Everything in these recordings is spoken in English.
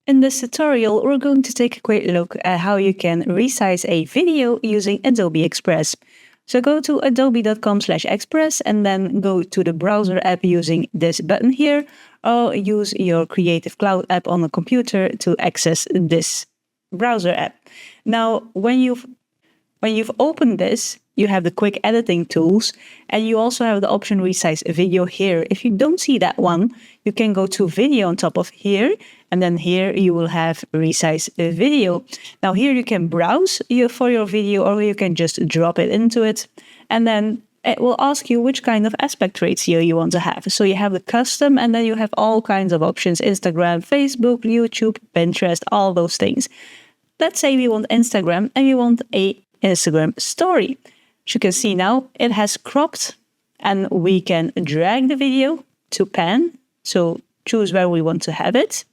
In this tutorial, we're going to take a quick look at how you can resize a video using Adobe Express. So go to adobe.com/express and then go to the browser app using this button here, or use your Creative Cloud app on the computer to access this browser app. Now, when you've opened this, you have the quick editing tools, and you also have the option resize a video here. If you don't see that one, you can go to video on top of here, and then here you will have resize a video. Now here you can browse for your video, or you can just drop it into it, and then it will ask you which kind of aspect ratio you want to have. So you have the custom, and then you have all kinds of options: Instagram, Facebook, YouTube, Pinterest, all those things. Let's say we want Instagram and we want a Instagram story. As you can see now, it has cropped, and we can drag the video to pan. So choose where we want to have it.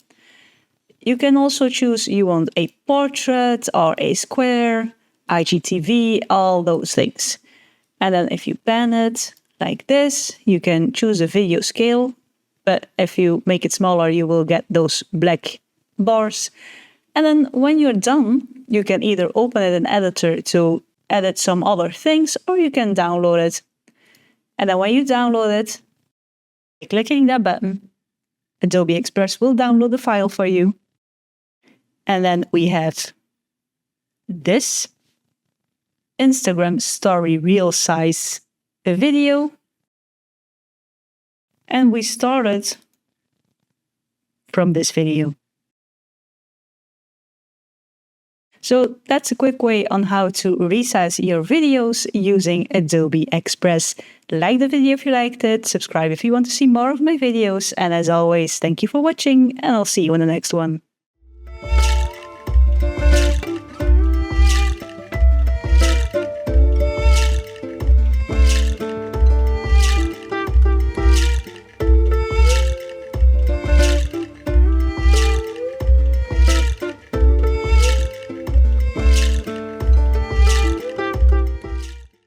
You can also choose you want a portrait or a square, IGTV, all those things. And then if you pan it like this, you can choose a video scale. But if you make it smaller, you will get those black bars. And then when you're done, you can either open it in Editor to edit some other things, or you can download it. And then when you download it, clicking that button, Adobe Express will download the file for you. And then we have this Instagram story real size video. And we started from this video. So that's a quick way on how to resize your videos using Adobe Express. Like the video if you liked it, subscribe if you want to see more of my videos, and as always, thank you for watching, and I'll see you in the next one.